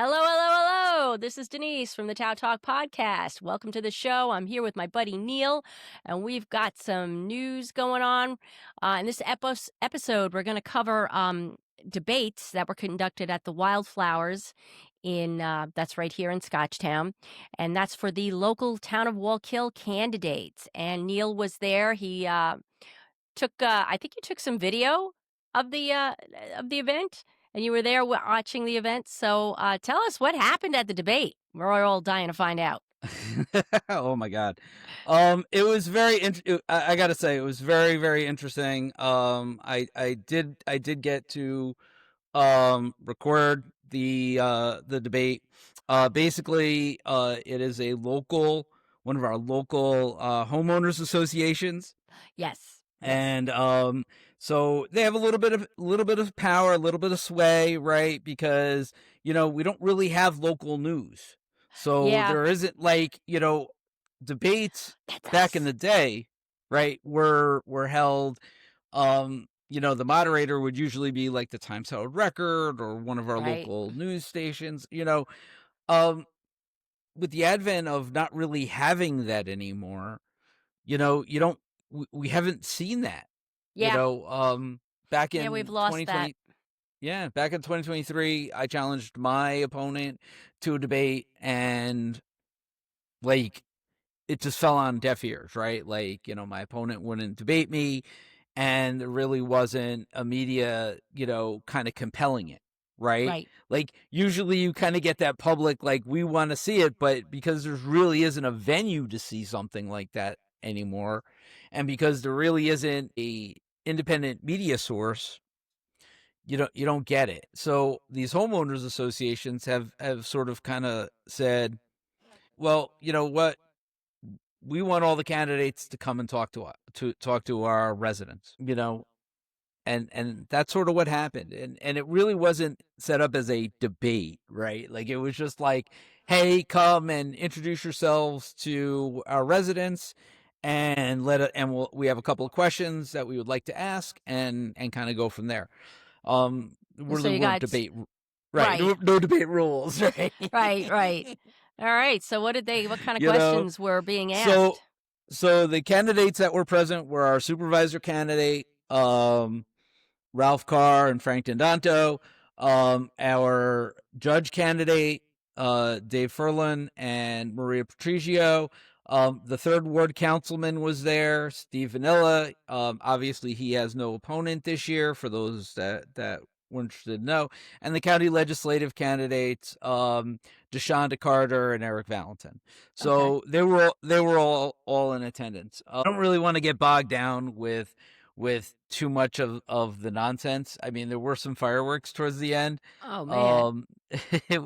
Hello, hello, hello. This is Denise from the TOWTalk Podcast. Welcome to the show. I'm here with my buddy Neil, and we've got some news going on. In this episode, we're going to cover debates that were conducted at the Wildflowers that's right here in Scotchtown, and that's for the local Town of Wallkill candidates. And Neil was there. He I think you took some video of the event, and you were there watching the event. So tell us what happened at the debate. We're all dying to find out. Oh my God. It was I gotta say, it was very, very interesting. I did get to, record the debate. Basically, it is one of our local, homeowners associations. Yes. And so they have a little bit of power, a little bit of sway, right? Because we don't really have local news, so there isn't debates back in the day, right? Were held. The moderator would usually be like the Times Herald Record or one of our local news stations. With the advent of not really having that anymore, we haven't seen that. Back in we've lost that. Yeah, back in 2023, I challenged my opponent to a debate, and it just fell on deaf ears, right? My opponent wouldn't debate me, and there really wasn't a media, kind of compelling it, right? Usually you kind of get that public, we want to see it, but because there really isn't a venue to see something like that anymore, and because there really isn't a independent media source, you don't get it. So these homeowners associations have sort of kind of said, well, you know what, we want all the candidates to come and talk to our residents, and that's sort of what happened. And it really wasn't set up as a debate, right? It was just hey, come and introduce yourselves to our residents, and we have a couple of questions that we would like to ask, and kind of go from there. Really weren't debate, right? No debate rules, right? Right. All right. So what kind of questions were being asked? So the candidates that were present were our supervisor candidate, Ralph Carr and Frank D'Andanto, our judge candidate, Dave Furlan and Maria Patricio. The third ward councilman was there, Steve Vanilla. Obviously he has no opponent this year, for those that were interested to know. And the county legislative candidates, DeShonda Carter and Eric Valentin. So they were all in attendance. I don't really want to get bogged down with too much of the nonsense. I mean, there were some fireworks towards the end. Oh man. A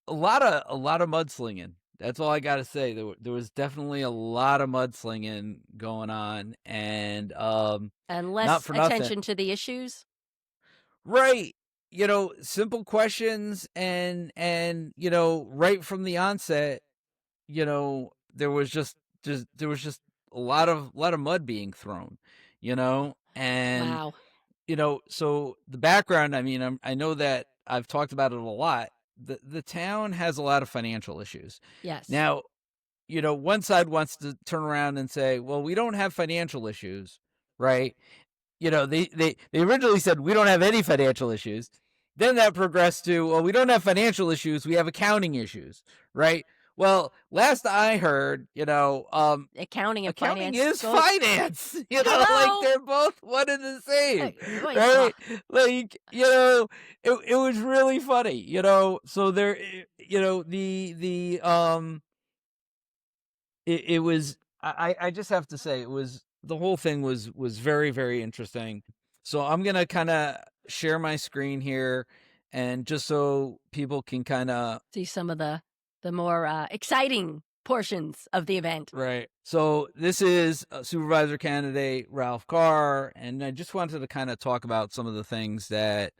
lot of mudslinging. That's all I got to say. There was definitely a lot of mudslinging going on, and less attention to the issues. Right. Simple questions, and right from the onset, there was just a lot of mud being thrown, and wow. So the background, I mean, I know that I've talked about it a lot. The town has a lot of financial issues. Yes. Now, one side wants to turn around and say, well, we don't have financial issues, right? They originally said we don't have any financial issues. Then that progressed to, well, we don't have financial issues, we have accounting issues, right? Well, last I heard, accounting is finance. They're both one and the same, right? It was really funny, So there, it was. I just have to say, the whole thing was very, very interesting. So I'm gonna kind of share my screen here, and just so people can kind of see some of the more exciting portions of the event. Right. So this is supervisor candidate Ralph Carr, and I just wanted to kind of talk about some of the things that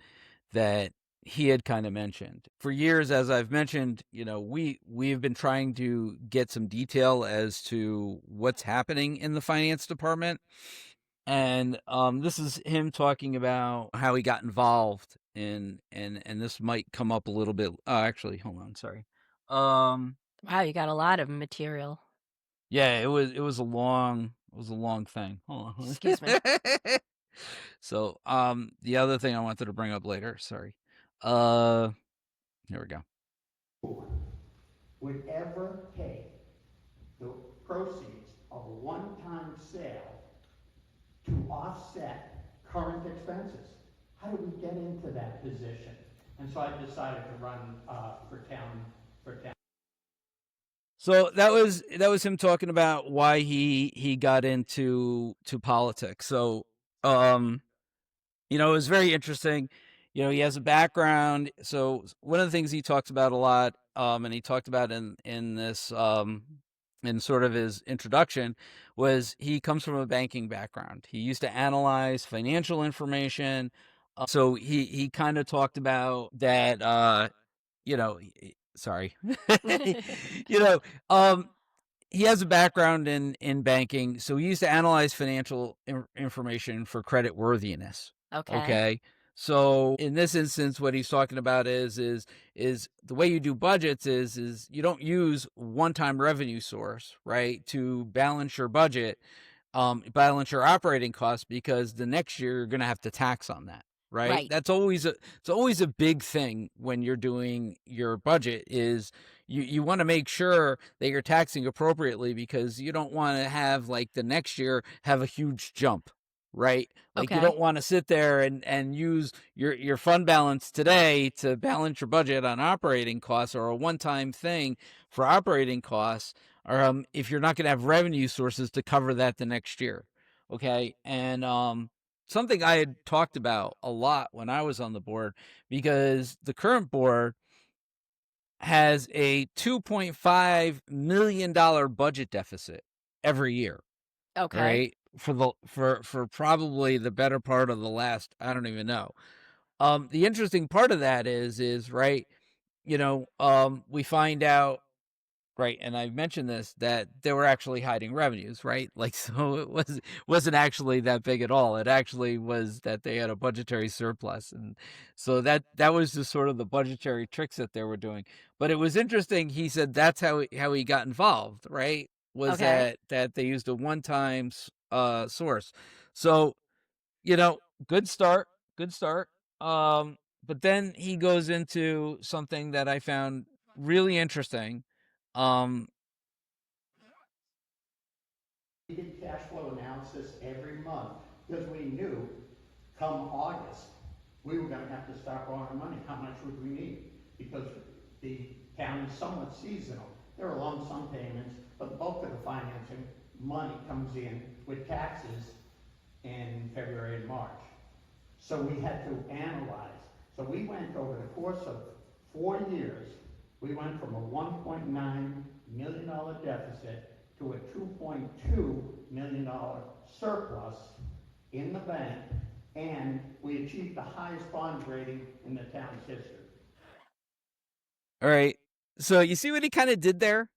he had kind of mentioned. For years, as I've mentioned, we've been trying to get some detail as to what's happening in the finance department. And this is him talking about how he got involved in, and this might come up a little bit. Actually, hold on, sorry. Wow, you got a lot of material. Yeah, it was a long thing. Hold on. Excuse me. So, the other thing I wanted to bring up later, sorry. Here we go. Would ever take the proceeds of a one-time sale to offset current expenses? How do we get into that position? And so I decided to run for town. So that was him talking about why he got into politics. So, it was very interesting. He has a background. So one of the things he talks about a lot, and he talked about in this in sort of his introduction, was he comes from a banking background. He used to analyze financial information. So he kind of talked about that. Sorry, he has a background in banking, so he used to analyze financial information for credit worthiness. Okay. So in this instance, what he's talking about is the way you do budgets is you don't use one-time revenue source, right, to balance your budget, balance your operating costs, because the next year you're going to have to tax on that. Right. It's always a big thing when you're doing your budget, is you want to make sure that you're taxing appropriately, because you don't want to have, like, the next year have a huge jump, right? Like, you don't want to sit there and use your fund balance today to balance your budget on operating costs, or a one-time thing for operating costs, or if you're not going to have revenue sources to cover that the next year. Okay. And something I had talked about a lot when I was on the board, because the current board has a $2.5 million budget deficit every year. Okay. Right? For probably the better part of the last, I don't even know. The interesting part of that is right, we find out, right, and I've mentioned this, that they were actually hiding revenues, right? Like, so it wasn't actually that big at all. It actually was that they had a budgetary surplus, and so that was just sort of the budgetary tricks that they were doing. But it was interesting. He said that's how he got involved, right? Was that they used a one-time source. So, good start. But then he goes into something that I found really interesting. We did cash flow analysis every month, because we knew come August we were going to have to start borrowing money. How much would we need? Because the town is somewhat seasonal. There are lump sum payments, but the bulk of the financing money comes in with taxes in February and March. So we had to analyze. So we went over the course of 4 years, we went from a $1.9 million deficit to a $2.2 million surplus in the bank, and we achieved the highest bond rating in the town's history. All right. So you see what he kind of did there?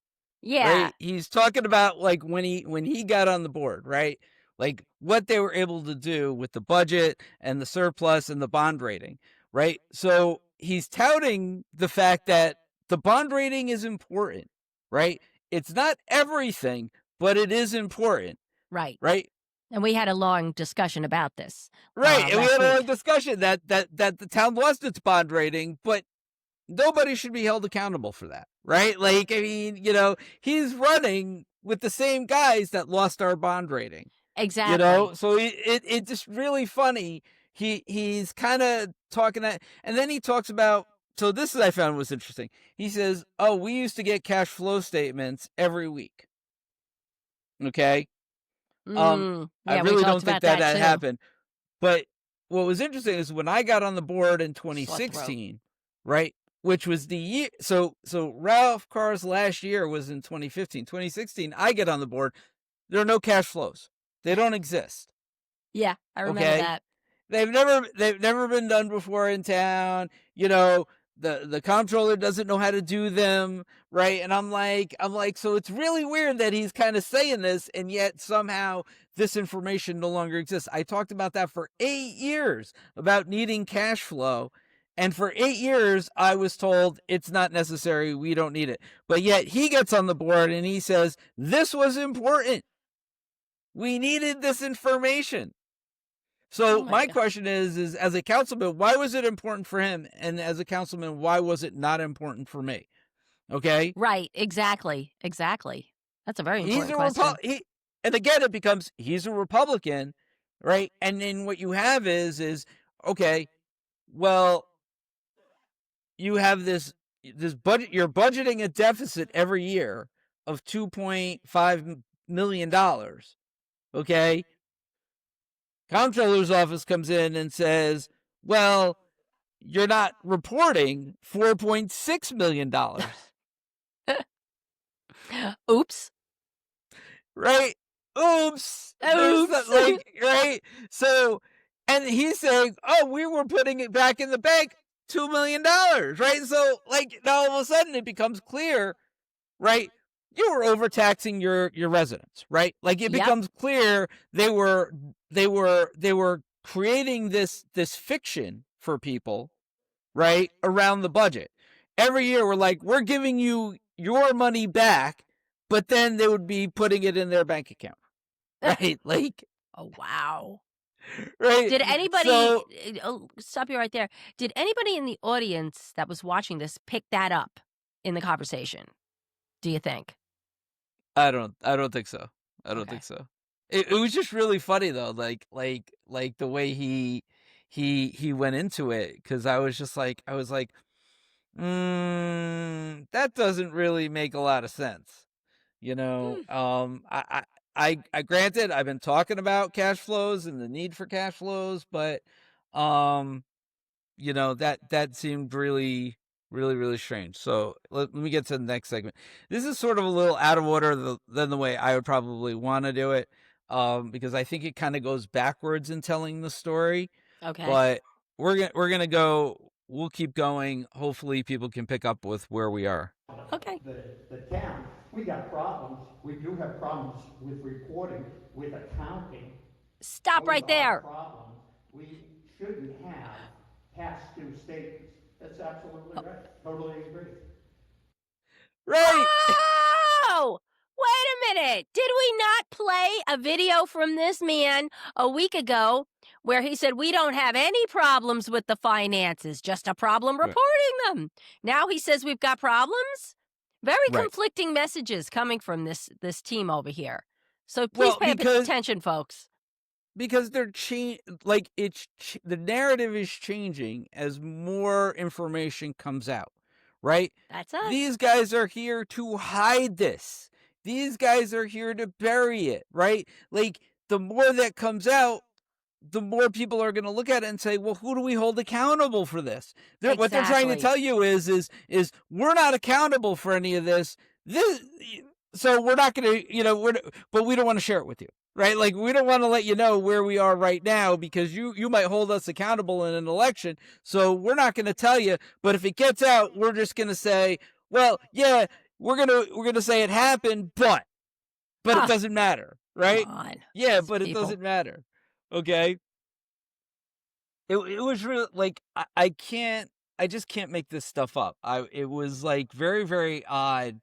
Yeah. Right? He's talking about, like, when he got on the board, right? Like, what they were able to do with the budget and the surplus and the bond rating, right? So he's touting the fact that the bond rating is important, right? It's not everything, but it is important. Right. Right? And we had a long discussion about this. Right. And we had a long week. discussion that the town lost its bond rating, but nobody should be held accountable for that. Right? Like, I mean, he's running with the same guys that lost our bond rating. Exactly. So it's just really funny. He's kind of talking that, and then he talks about, so this I found was interesting. He says, "Oh, we used to get cash flow statements every week." Okay. Yeah, I we really talked don't think about that too. happened. But what was interesting is when I got on the board in 2016, right? Which was the year. So Ralph Carr's last year was in 2015. 2016, I get on the board. There are no cash flows. They don't exist. Yeah, I remember that. They've never been done before in town. the comptroller doesn't know how to do them, right? And I'm like, so it's really weird that he's kind of saying this, and yet somehow this information no longer exists. I talked about that for 8 years, about needing cash flow. And for 8 years, I was told it's not necessary. We don't need it. But yet he gets on the board and he says, this was important. We needed this information. So my question is as a councilman, why was it important for him? And as a councilman, why was it not important for me? Okay. Right. Exactly. That's a very important question. And again, it becomes, he's a Republican, right? And then what you have is, okay, well, you have this budget, you're budgeting a deficit every year of $2.5 million. Okay. Comptroller's office comes in and says, well, you're not reporting $4.6 million. Oops. Right? Oops. Right? So, and he's saying, oh, we were putting it back in the bank, $2 million, right? So, now all of a sudden it becomes clear, right? You were overtaxing your residents, right? It becomes clear they were creating this fiction for people, right, around the budget. Every year we're giving you your money back, but then they would be putting it in their bank account, right? Oh, wow. Right. Did anybody stop you right there? Did anybody in the audience that was watching this pick that up in the conversation? Do you think? I don't think so. I don't think so. It was just really funny though, like the way he went into it, because I was like, that doesn't really make a lot of sense, you know. I granted, I've been talking about cash flows and the need for cash flows, but you know, that seemed really strange. So let me get to the next segment. This is sort of a little out of order than the way I would probably want to do it, because I think it kind of goes backwards in telling the story. Okay. But we're gonna go. We'll keep going. Hopefully, people can pick up with where we are. Okay. The town, we got problems. We do have problems with reporting, with accounting. Stop right there. Problems. We shouldn't have past due statements. That's absolutely right. Totally agree. Right. Oh! Wait a minute. Did we not play a video from this man a week ago where he said we don't have any problems with the finances, just a problem reporting them? Now he says we've got problems? Very conflicting messages coming from this team over here. So please pay attention, folks. Because they're the narrative is changing as more information comes out, right? That's us. These guys are here to hide this. These guys are here to bury it, right? The more that comes out, the more people are going to look at it and say, well, who do we hold accountable for this? What they're trying to tell you is we're not accountable for any of this. So we're not going to, but we don't want to share it with you. Right? We don't want to let you know where we are right now because you might hold us accountable in an election. So we're not going to tell you, but if it gets out, we're just going to say, well, yeah, we're going to say it happened, but it doesn't matter, right? Yeah, but it doesn't matter. Okay? It was really I just can't make this stuff up. It was very, very odd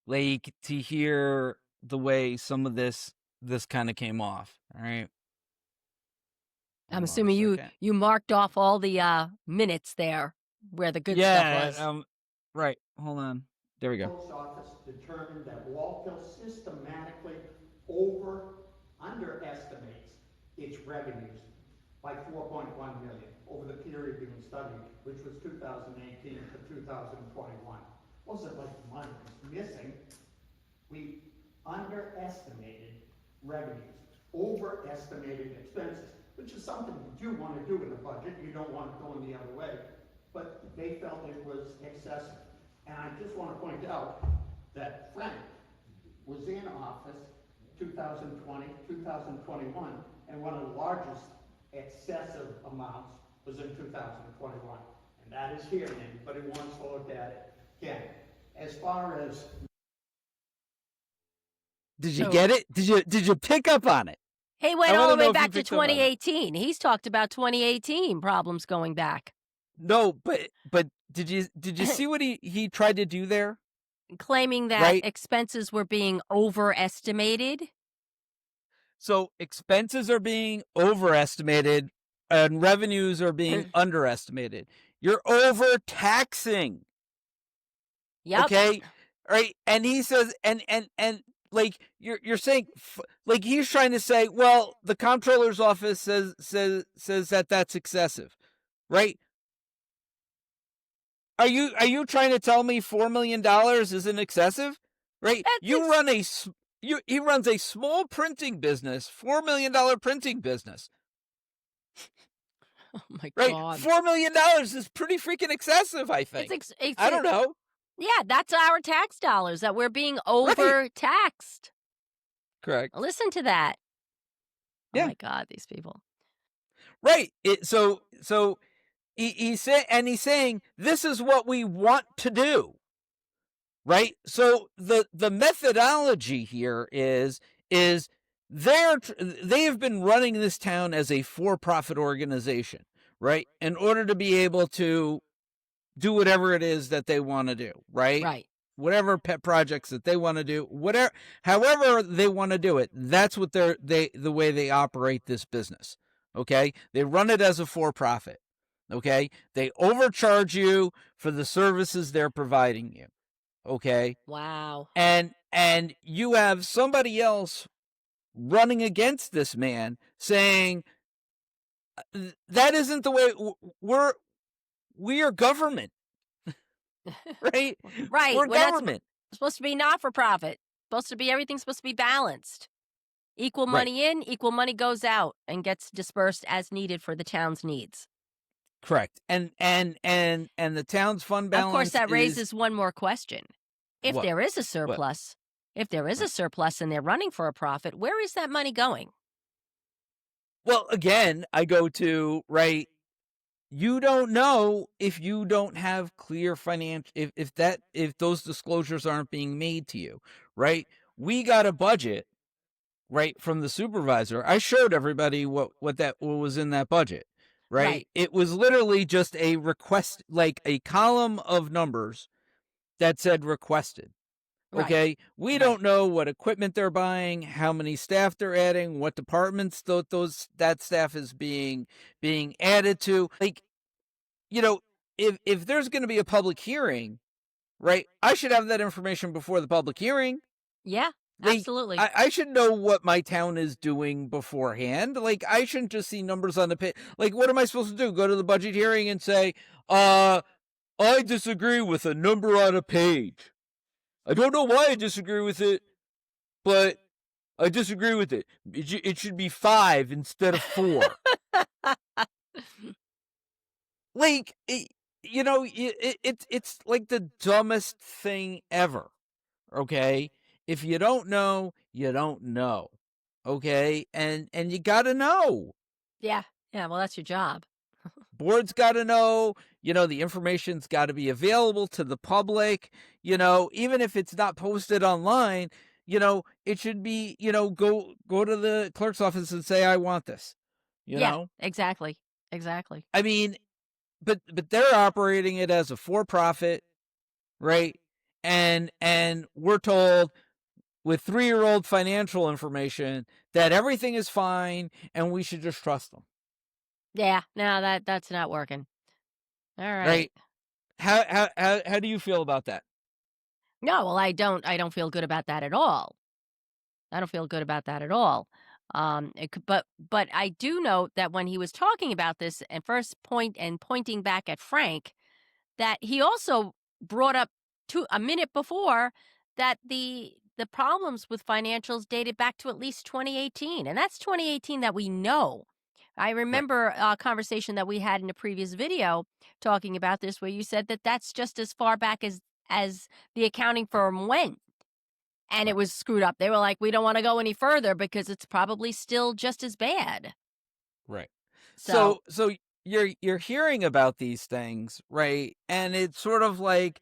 to hear the way some of this kind of came off. All right. I'm assuming you marked off all the minutes there where the good stuff was. Right. Hold on. There we go. The post office determined that Wallkill systematically underestimates its revenues by $4.1 million over the period being studied, which was 2018 to 2021. Wasn't like the money was missing. We underestimated revenues, overestimated expenses, which is something you do want to do in a budget. You don't want it going the other way. But they felt it was excessive. And I just want to point out that Frank was in office 2020, 2021, and one of the largest excessive amounts was in 2021. And That is here, and anybody wants to look at it. Again, as far as... Did you get it? Did you pick up on it? He went all the way back to 2018. He's talked about 2018 problems going back. No, but did you see what he tried to do there? Claiming that expenses were being overestimated. So expenses are being overestimated and revenues are being underestimated. You're overtaxing. Yep. Okay. Right. And he says, and like you're saying, like he's trying to say, well, the comptroller's office says that that's excessive, right? Are you trying to tell me $4 million isn't excessive, right? He runs a small printing business, $4 million printing business. Oh my right? God. $4 million is pretty freaking excessive, I think. I don't know. Yeah, that's our tax dollars that we're being overtaxed. Correct. Listen to that. Yeah. Oh my God, these people. Right. So he's saying this is what we want to do. Right. So the methodology here is they have been running this town as a for-profit organization, right? In order to be able to do whatever it is that they want to do, right? Right. Whatever pet projects that they want to do, however they want to do it, that's what the way they operate this business. Okay? They run it as a for-profit. Okay? They overcharge you for the services they're providing you. Okay? Wow. And you have somebody else running against this man saying that isn't the way we are government. Right? Right. We're government. Supposed to be not for profit. Everything's supposed to be balanced. Equal money in, equal money goes out and gets dispersed as needed for the town's needs. Correct. And the town's fund balance. Of course, that raises one more question. If What? there is a surplus, a surplus and they're running for a profit, where is that money going? Well, again, I go to, right, you don't know if you don't have clear financial, if those disclosures aren't being made to you, right? We got a budget, right, from the supervisor. I showed everybody what was in that budget, right? It was literally just a request, like a column of numbers that said requested. Okay, we don't know what equipment they're buying, how many staff they're adding, what departments that staff is being added to. Like, you know, if there's going to be a public hearing, right? I should have that information before the public hearing. Yeah, absolutely. I should know what my town is doing beforehand. Like, I shouldn't just see numbers on the page. Like, what am I supposed to do? Go to the budget hearing and say, I disagree with a number on a page. I don't know why I disagree with it, but I disagree with it. It should be 5 instead of 4. Like, it's like the dumbest thing ever. Okay, if you don't know, you don't know. Okay, and you got to know. Yeah. Well, that's your job. Board's got to know, the information's got to be available to the public, even if it's not posted online, it should be, go to the clerk's office and say, I want this, know? Exactly. I mean, but they're operating it as a for-profit, right? And we're told with 3-year-old financial information that everything is fine and we should just trust them. Yeah, no, that's not working. All right. How do you feel about that? No, well, I don't feel good about that at all. But I do note that when he was talking about this and pointing back at Frank, that he also brought up a minute before that the problems with financials dated back to at least 2018, and that's 2018 that we know. I remember a conversation that we had in a previous video talking about this, where you said that that's just as far back as the accounting firm went, and it was screwed up. They were like, we don't want to go any further because it's probably still just as bad. Right. So you're hearing about these things, right? And it's sort of like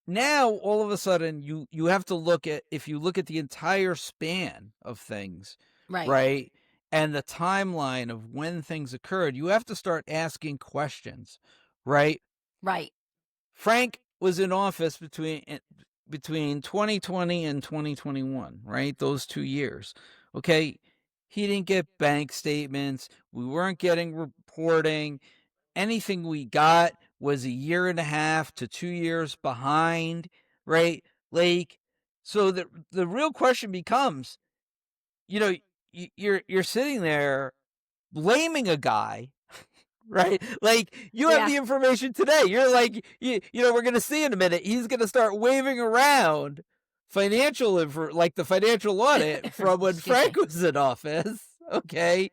now all of a sudden you have to look at, if you look at the entire span of things, Right. right? And the timeline of when things occurred, you have to start asking questions, right? Right. Frank was in office between 2020 and 2021, right? Those 2 years. Okay? He didn't get bank statements. We weren't getting reporting. Anything we got was a year and a half to 2 years behind, right? Like, so the real question becomes, you know, you're sitting there blaming a guy, right? Like, you have Yeah. the information today. You're like, we're going to see in a minute, he's going to start waving around financial like the financial audit from when Excuse Frank me. was in office. Okay.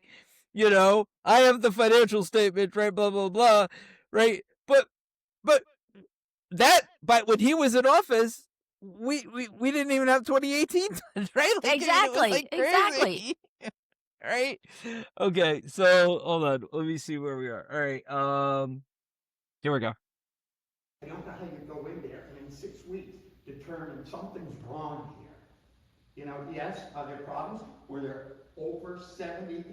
I have the financial statement, right? Blah, blah, blah. Right. But when he was in office, we didn't even have 2018, right? Like, it was Exactly. like Exactly. crazy. Right? Okay, so hold on. Let me see where we are. All right. Here we go. I don't know how you go in there and in 6 weeks determine something's wrong here. Yes, are there problems? Were there over 70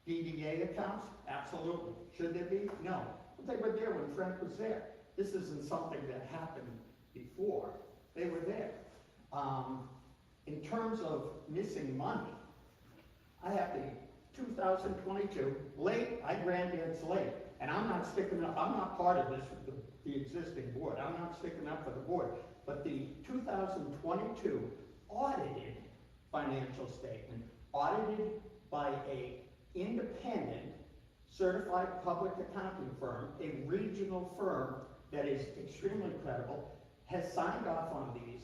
DDA accounts? Absolutely. Should there be? No. But they were there when Frank was there. This isn't something that happened before. They were there. In terms of missing money, I have the 2022 late. I grant it's late, and I'm not sticking up. I'm not part of this, the existing board. I'm not sticking up for the board. But the 2022 audited financial statement, audited by a independent certified public accounting firm, a regional firm that is extremely credible, has signed off on these.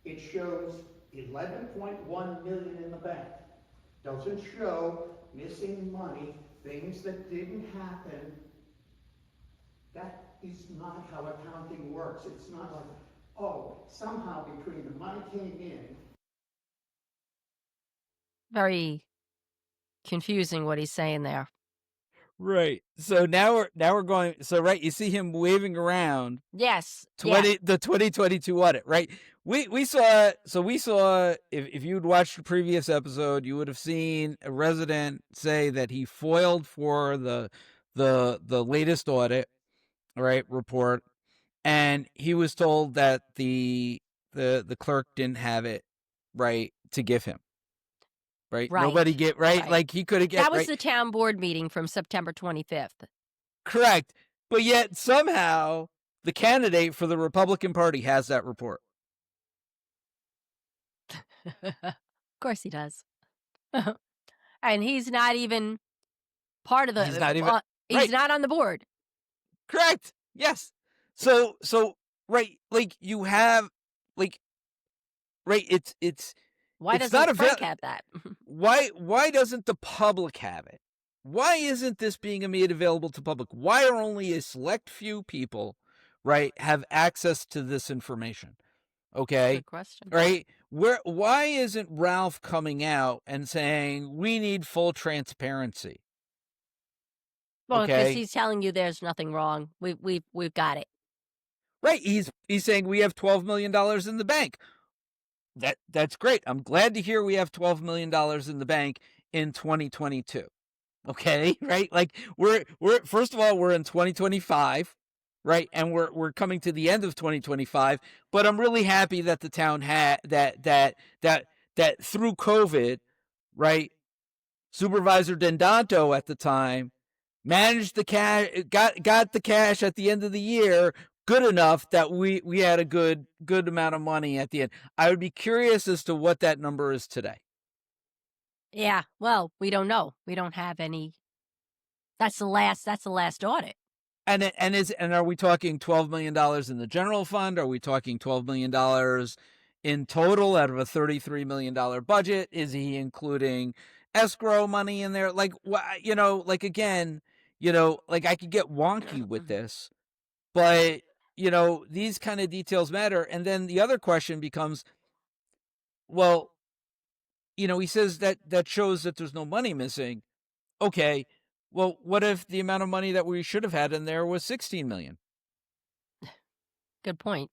It shows 11.1 million in the bank. Doesn't show missing money, things that didn't happen. That is not how accounting works. It's not like, oh, somehow between the money came in. Very confusing what he's saying there. Right. So now we're going. So right, you see him waving around. Yes. The 2022 audit, right? We saw. So we saw. If you'd watched the previous episode, you would have seen a resident say that he foiled for the latest audit, right, report, and he was told that the clerk didn't have it right to give him. Right? Nobody get right. Like, he could have get that was right. the town board meeting from September 25th. Correct. But yet somehow the candidate for the Republican Party has that report. Of course he does. And he's not even part of the. He's not even. He's right. not on the board. Correct. Yes. So right, like, you have, like, right. It's. Why it's doesn't not Frank have that? Why doesn't the public have it? Why isn't this being made available to public? Why are only a select few people, right, have access to this information? Okay. Good question. Right? Why isn't Ralph coming out and saying we need full transparency? Well, because okay. he's telling you there's nothing wrong. We've got it. Right. He's saying we have $12 million in the bank. That's great. I'm glad to hear we have $12 million in the bank in 2022. Okay, right? Like, we're first of all, we're in 2025, right? And we're coming to the end of 2025, but I'm really happy that the town had that through COVID, right? Supervisor Dendanto at the time managed the cash, got the cash at the end of the year good enough that we had a good amount of money at the end. I would be curious as to what that number is today. Yeah, well, we don't know. We don't have any. That's the last audit. And are we talking $12 million in the general fund? Are we talking $12 million in total out of a $33 million budget? Is he including escrow money in there? Like, like, again, like, I could get wonky with this, but these kind of details matter. And then the other question becomes, well, he says that shows that there's no money missing. Okay, Well, what if the amount of money that we should have had in there was 16 million? Good point.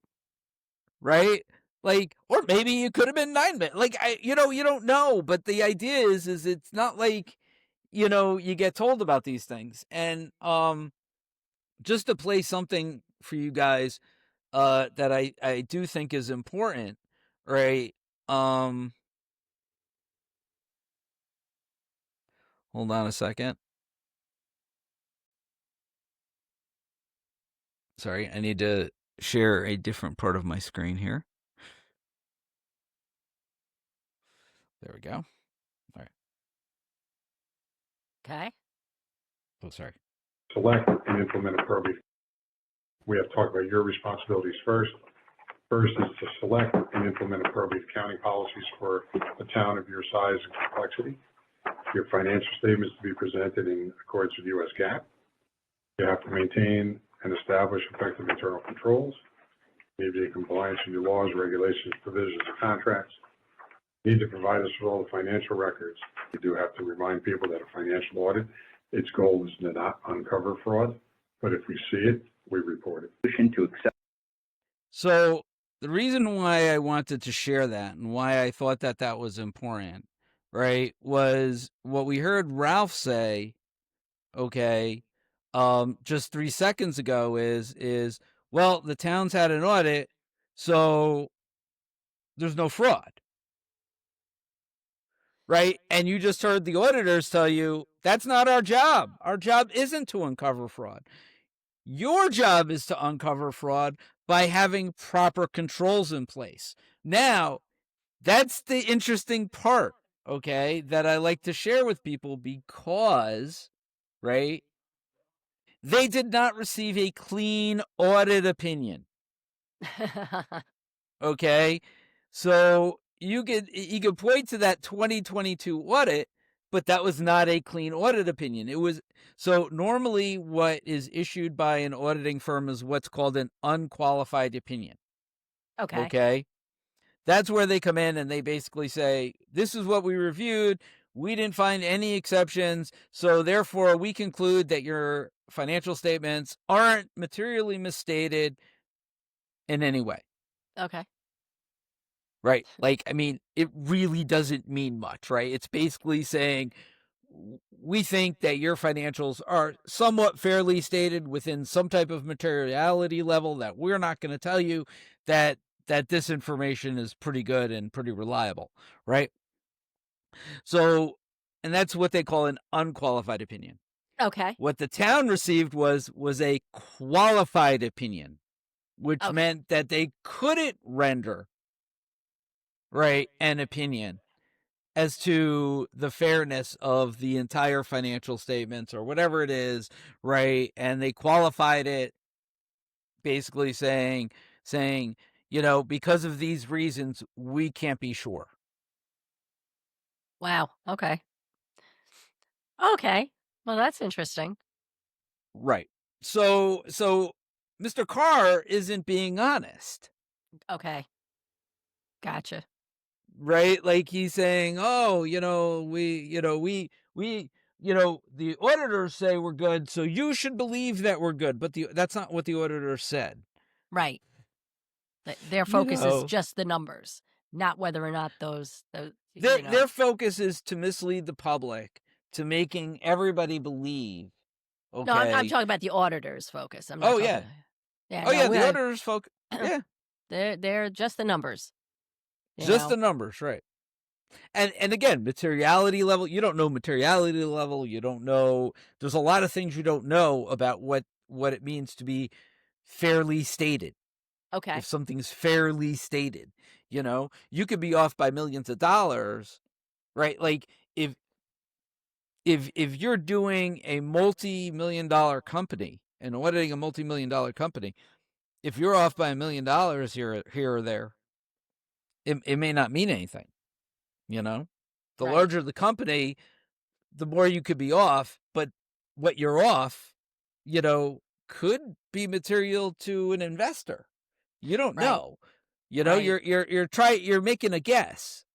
Right? Like, or maybe it could have been 9 million. Like, you don't know. But the idea is it's not like, you get told about these things. And just to play something for you guys that I do think is important, right? Hold on a second. Sorry, I need to share a different part of my screen here. There we go. All right. Okay. Oh, sorry. Select and implement a probate. We have to talk about your responsibilities first. First is to select and implement appropriate accounting policies for a town of your size and complexity. Your financial statements to be presented in accordance with U.S. GAAP. You have to maintain and establish effective internal controls. You need to be in compliance with your laws, regulations, provisions, and contracts. You need to provide us with all the financial records. You do have to remind people that a financial audit, its goal is to not uncover fraud, but if we see it, we report it. So the reason why I wanted to share that and why I thought that that was important, right, was what we heard Ralph say, okay, just 3 seconds ago is, well, the town's had an audit, so there's no fraud, right? And you just heard the auditors tell you that's not our job. Our job isn't to uncover fraud. Your job is to uncover fraud by having proper controls in place. Now, that's the interesting part, okay, that I like to share with people because, right, they did not receive a clean audit opinion, okay? So you could point to that 2022 audit, but that was not a clean audit opinion. It was so normally what is issued by an auditing firm is what's called an unqualified opinion. Okay. Okay. That's where they come in and they basically say, this is what we reviewed. We didn't find any exceptions. So therefore we conclude that your financial statements aren't materially misstated in any way. Okay. Right. Like, I mean, it really doesn't mean much, right? It's basically saying, we think that your financials are somewhat fairly stated within some type of materiality level that we're not going to tell you that this information is pretty good and pretty reliable, right? So, and that's what they call an unqualified opinion. Okay. What the town received was a qualified opinion, which Okay. meant that they couldn't render, right, an opinion as to the fairness of the entire financial statements or whatever it is, right? And they qualified it basically saying, because of these reasons, we can't be sure. Wow. Okay. Okay. Well, that's interesting. Right. So Mr. Carr isn't being honest. Okay. Gotcha. Right? Like he's saying, oh, the auditors say we're good, so you should believe that we're good. But that's not what the auditors said. Right. Their focus is just the numbers, not whether or not those their focus is to mislead the public, to making everybody believe. Okay. No, I'm talking about the auditors' focus. I'm not talking about, the auditors' focus. Yeah. They're just the numbers. The numbers, right. And again, materiality level, you don't know materiality level, you don't know, there's a lot of things you don't know about what it means to be fairly stated. Okay. If something's fairly stated, you could be off by millions of dollars, right? Like if you're doing a multi-million-dollar company and auditing a multi-million-dollar company, if you're off by $1 million here or there, it may not mean anything. The Right. larger the company, the more you could be off, but what you're off, could be material to an investor. You don't Right. know. Right. You're making a guess.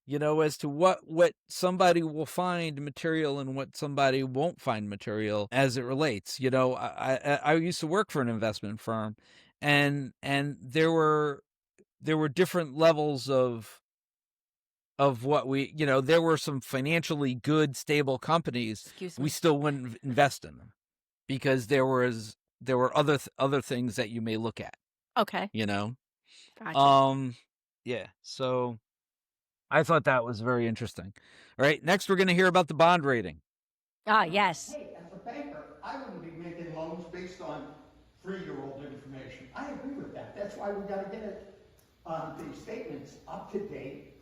as to what somebody will find material and what somebody won't find material as it relates. I used to work for an investment firm, and there were different levels of what we, there were some financially good, stable companies. Excuse me. We still wouldn't invest in them because there were other things that you may look at. Okay. Gotcha. Yeah. So I thought that was very interesting. All right. Next, we're going to hear about the bond rating. Ah, yes. Hey, as a banker, I wouldn't be making loans based on 3-year-old information. I agree with that. That's why we got to get it, the statements up to date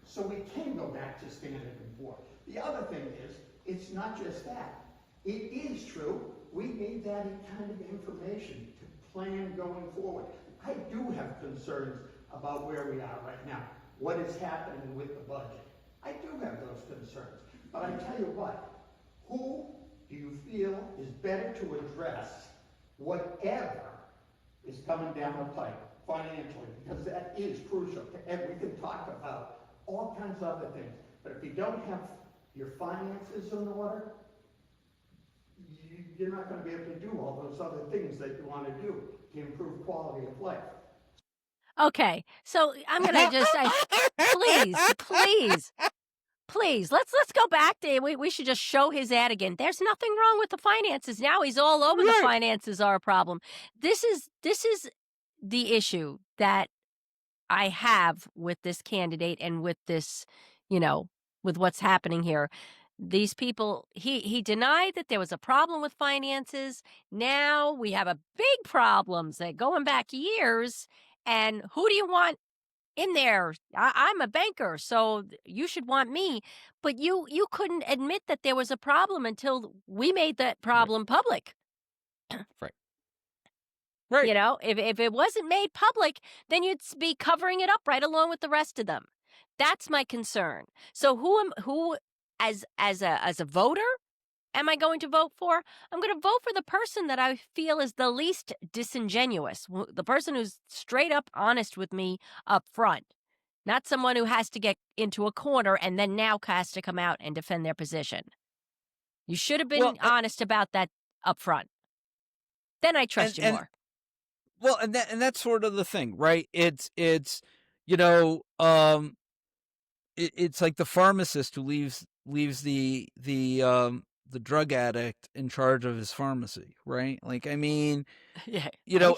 so we can go back to Standard & Poor's. The other thing is, it's not just that. It is true, we need that kind of information to plan going forward. I do have concerns about where we are right now, what is happening with the budget. I do have those concerns. But I tell you what, who do you feel is better to address whatever is coming down the pipe financially? Because that is crucial. We can talk about all kinds of other things. But if you don't have your finances in order, you're not going to be able to do all those other things that you want to do to improve quality of life. Okay, so I'm gonna just please, let's go back to we should just show his ad again. There's nothing wrong with the finances. Now he's all over the finances are a problem. This is the issue that I have with this candidate and with this, with what's happening here. These people, he denied that there was a problem with finances. Now we have a big problems that going back years. And who do you want in there? I'm a banker, so you should want me. But you couldn't admit that there was a problem until we made that problem public. Right. If it wasn't made public, then you'd be covering it up right along with the rest of them. That's my concern. So who as a voter am I going to vote for? I'm going to vote for the person that I feel is the least disingenuous, the person who's straight up honest with me up front, not someone who has to get into a corner and then now has to come out and defend their position. You should have been honest about that up front. Then I trust you more. Well, and that's sort of the thing, right? It's it's like the pharmacist who leaves the drug addict in charge of his pharmacy, right? Like, I mean, yeah,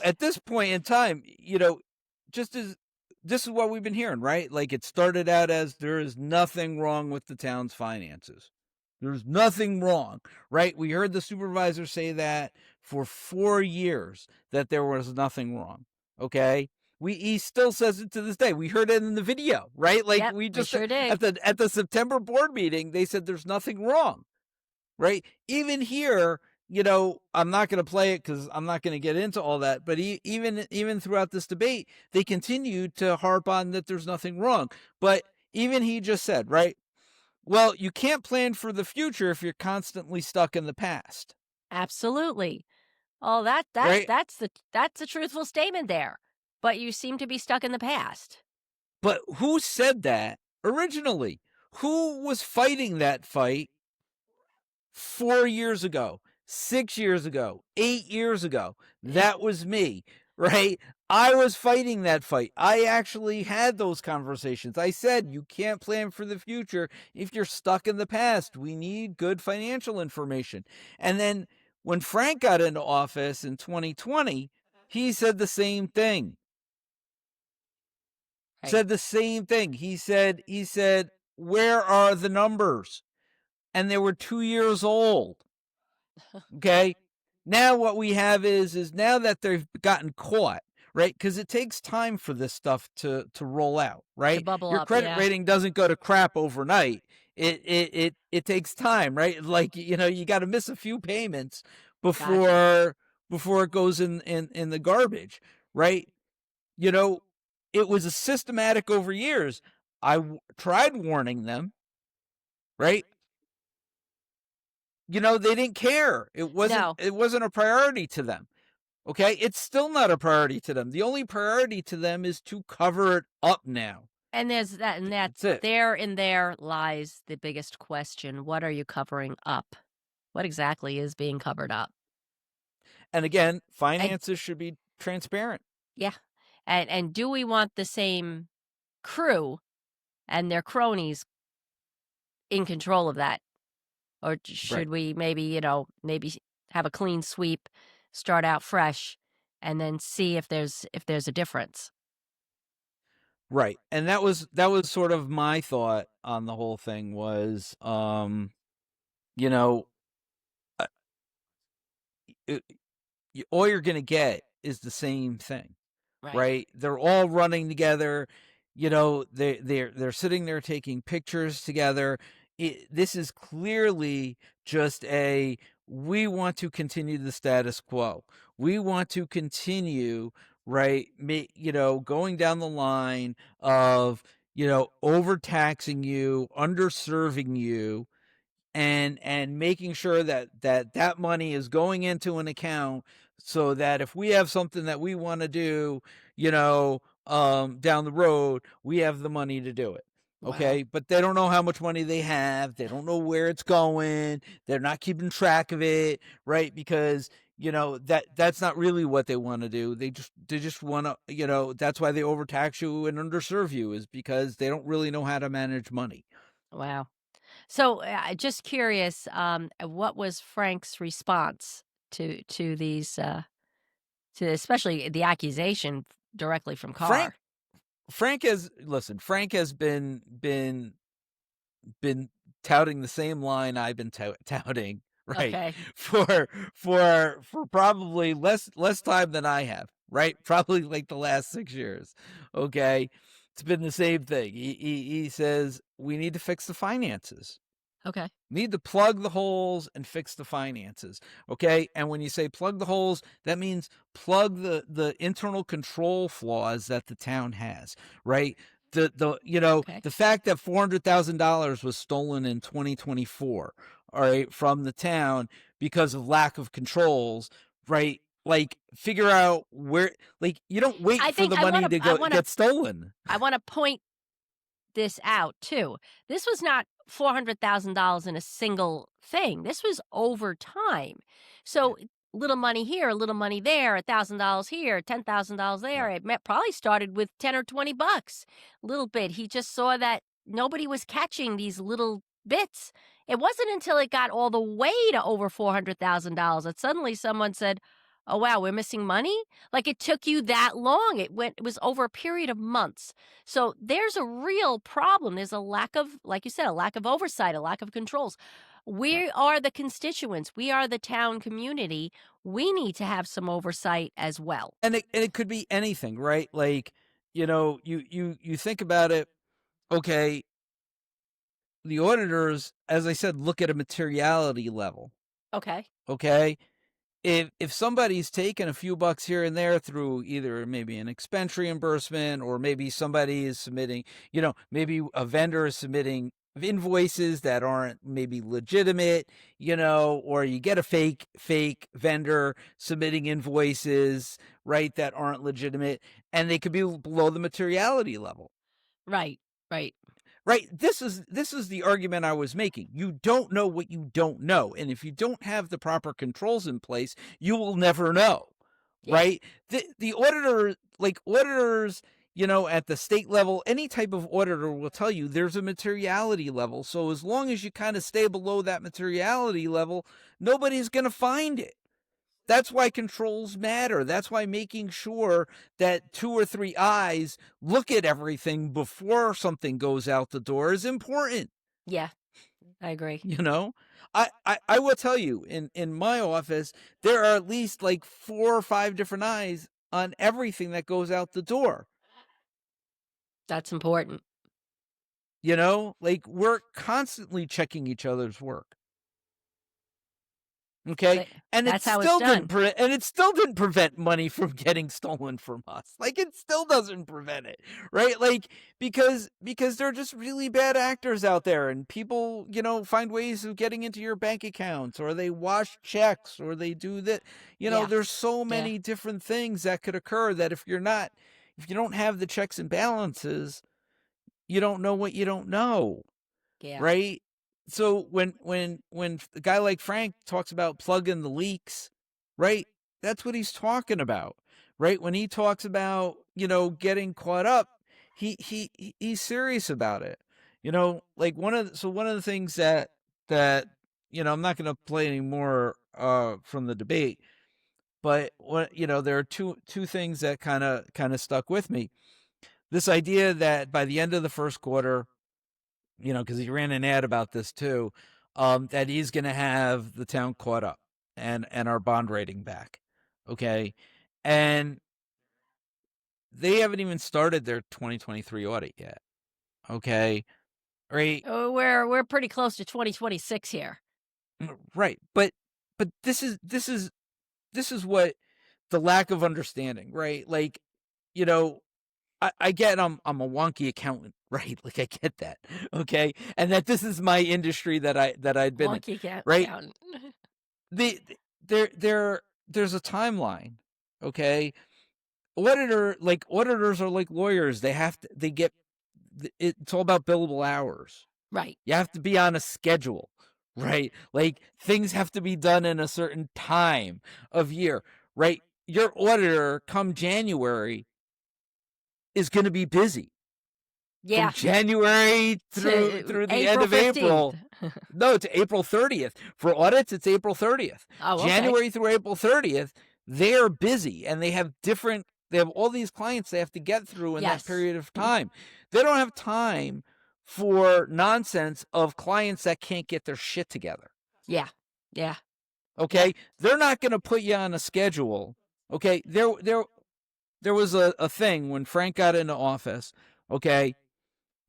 at this point in time, just as this is what we've been hearing, right? Like, it started out as there is nothing wrong with the town's finances. There's nothing wrong, right? We heard the supervisor say that for 4 years, that there was nothing wrong. Okay. He still says it to this day. We heard it in the video, right? Like, we sure did. at the September board meeting, they said there's nothing wrong. Right? Even here, I'm not going to play it because I'm not going to get into all that. But even throughout this debate, they continue to harp on that there's nothing wrong. But even he just said, right? Well, you can't plan for the future if you're constantly stuck in the past. Absolutely. Oh, that's a truthful statement there. But you seem to be stuck in the past. But who said that originally? Who was fighting that fight 4 years ago, 6 years ago, 8 years ago? That was me, right? I was fighting that fight. I actually had those conversations. I said, you can't plan for the future if you're stuck in the past. We need good financial information. And then when Frank got into office in 2020, he said the same thing. Right. Said the same thing. He said, where are the numbers? And they were 2 years old. Okay. Now what we have is now that they've gotten caught, right? Because it takes time for this stuff to roll out, right? Your credit rating doesn't go to crap overnight. It takes time, right? Like, you got to miss a few payments before it goes in the garbage, right? It was a systematic over years. I tried warning them, right? They didn't care. It wasn't a priority to them. Okay? It's still not a priority to them. The only priority to them is to cover it up now. And there's that, and That's it. there lies the biggest question. What are you covering up? What exactly is being covered up? And again, finances should be transparent. Yeah. And do we want the same crew and their cronies in control of that? Or should we maybe have a clean sweep, start out fresh, and then see if there's a difference? Right. And that was sort of my thought on the whole thing was, you know, all you're going to get is the same thing, right? They're all running together. They're sitting there taking pictures together. This is clearly just we want to continue the status quo. We want to continue, right? Going down the line of, overtaxing you, underserving you, and making sure that money is going into an account so that if we have something that we want to do, down the road, we have the money to do it. Okay. Wow. But they don't know how much money they have. They don't know where it's going. They're not keeping track of it. Right. Because, that's not really what they want to do. They just want to, that's why they overtax you and underserve you, is because they don't really know how to manage money. Wow. So, just curious, what was Frank's response to these, to especially the accusation directly from Carr? Frank has been touting the same line I've been touting, right? Okay. For probably less time than I have, right? Probably like the last 6 years. Okay. It's been the same thing. He says we need to fix the finances. Okay. Need to plug the holes and fix the finances. Okay. And when you say plug the holes, that means plug the internal control flaws that the town has, right? The fact that $400,000 was stolen in 2024, all right, from the town because of lack of controls, right? Like, figure out where, like, you don't wait for the money to get stolen. I want to point this out too. This was not $400,000 in a single thing. This was over time. So little money here, a little money there, $1,000 here, $10,000 there. It probably started with 10 or 20 bucks. A little bit. He just saw that nobody was catching these little bits. It wasn't until it got all the way to over $400,000 that suddenly someone said, "Oh wow, we're missing money?" Like, it took you that long. It was over a period of months. So there's a real problem. There's a lack of, like you said, a lack of oversight, a lack of controls. We are the constituents. We are the town community. We need to have some oversight as well. And it could be anything, right? Like, you think about it. Okay, the auditors, as I said, look at a materiality level. Okay. Okay. If somebody's taken a few bucks here and there through either maybe an expense reimbursement, or maybe somebody is submitting, maybe a vendor is submitting invoices that aren't maybe legitimate, or you get a fake vendor submitting invoices, right, that aren't legitimate, and they could be below the materiality level. Right. Right. This is the argument I was making. You don't know what you don't know. And if you don't have the proper controls in place, you will never know. Yeah. Right. The auditor, like auditors, at the state level, any type of auditor will tell you there's a materiality level. So as long as you kind of stay below that materiality level, nobody's going to find it. That's why controls matter. That's why making sure that 2 or 3 eyes look at everything before something goes out the door is important. Yeah, I agree. I will tell you, in my office, there are at least like 4 or 5 different eyes on everything that goes out the door. That's important. Like, we're constantly checking each other's work. Okay, and it still didn't prevent money from getting stolen from us. Like, it still doesn't prevent it, right? Like, because there are just really bad actors out there, and people, find ways of getting into your bank accounts, or they wash checks, or they do that. There's so many different things that could occur that if you don't have the checks and balances, you don't know what you don't know. Yeah. Right? So when a guy like Frank talks about plugging the leaks, right? That's what he's talking about. Right? When he talks about, getting caught up, he's serious about it. Like one of the things that I'm not going to play any more from the debate, but there are two things that kind of stuck with me. This idea that by the end of the first quarter, because he ran an ad about this too, that he's going to have the town caught up and our bond rating back. Okay. And they haven't even started their 2023 audit yet. Okay. Right. Oh, we're pretty close to 2026 here. Right. But this is what the lack of understanding, right? Like, I get I'm a wonky accountant, right? Like I get that, okay, and that this is my industry that I'd been Wonky in, right? accountant. There's a timeline, okay. Auditors are like lawyers. It's all about billable hours. Right. You have to be on a schedule, right? Like things have to be done in a certain time of year, right? Your auditor come January is going to be busy. Yeah. From January through the end of 15th. April. No, to April 30th. For audits, it's April 30th. Oh, okay. January through April 30th, they're busy and they have all these clients they have to get through in that period of time. They don't have time for nonsense of clients that can't get their shit together. Yeah. Yeah. Okay? They're not going to put you on a schedule. Okay? There was a thing when Frank got into office, okay?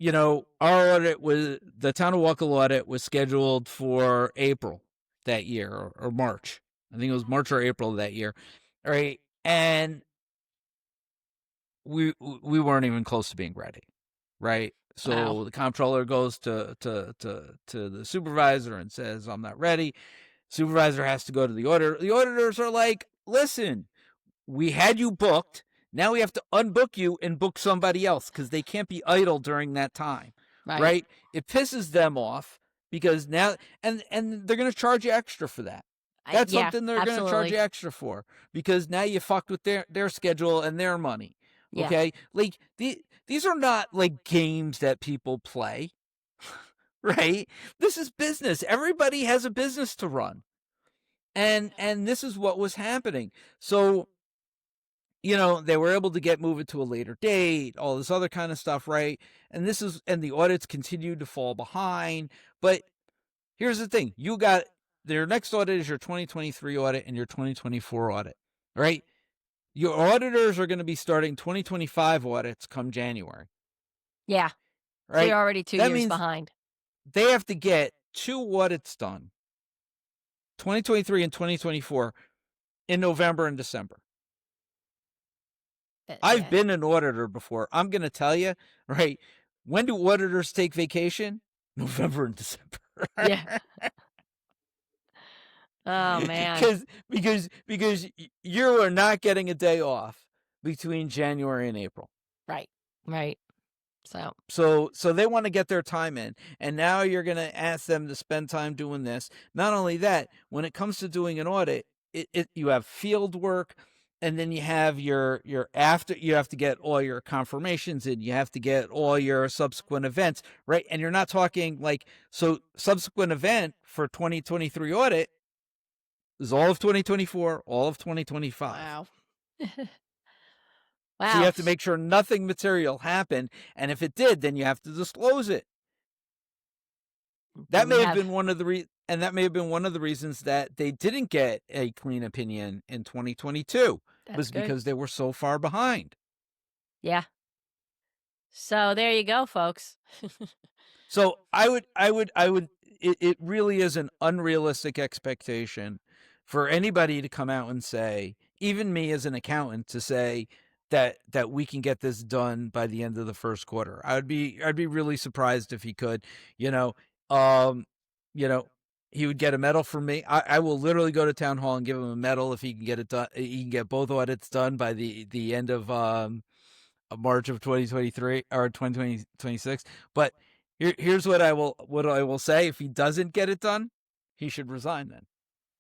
Our audit the Town of Wallkill audit was scheduled for April that year or March. I think it was March or April that year. All right. And we weren't even close to being ready. Right. So the comptroller goes to the supervisor and says, I'm not ready. Supervisor has to go to the auditor. The auditors are like, listen, we had you booked. Now we have to unbook you and book somebody else because they can't be idle during that time, right? It pisses them off because now, and they're going to charge you extra for that. That's something they're going to charge you extra for because now you fucked with their schedule and their money, okay? Like these are not like games that people play, right? This is business. Everybody has a business to run, and this is what was happening. So, they were able to move it to a later date, all this other kind of stuff, right? And the audits continued to fall behind. But here's the thing. Their next audit is your 2023 audit and your 2024 audit, right? Your auditors are going to be starting 2025 audits come January. Yeah. Right? So you're already 2 years behind. They have to get 2 audits done, 2023 and 2024, in November and December. I've been an auditor before. I'm going to tell you, right? When do auditors take vacation? November and December. Yeah. Oh man. Because you are not getting a day off between January and April. Right. Right. So they want to get their time in, and now you're going to ask them to spend time doing this. Not only that, when it comes to doing an audit, you have field work. And then you have you have to get all your confirmations in, you have to get all your subsequent events, right? And you're not talking subsequent event for 2023 audit is all of 2024, all of 2025. Wow. Wow. So you have to make sure nothing material happened. And if it did, then you have to disclose it. That may have been one of the reasons that they didn't get a clean opinion in 2022 because they were so far behind. Yeah. So there you go, folks. So it really is an unrealistic expectation for anybody to come out and say, even me as an accountant, to say that we can get this done by the end of the first quarter. I'd be really surprised if he could, he would get a medal from me. I will literally go to town hall and give him a medal if he can get it done. He can get both audits done by the end of March of 2023 or 2026. But here's what I will say: if he doesn't get it done, he should resign then,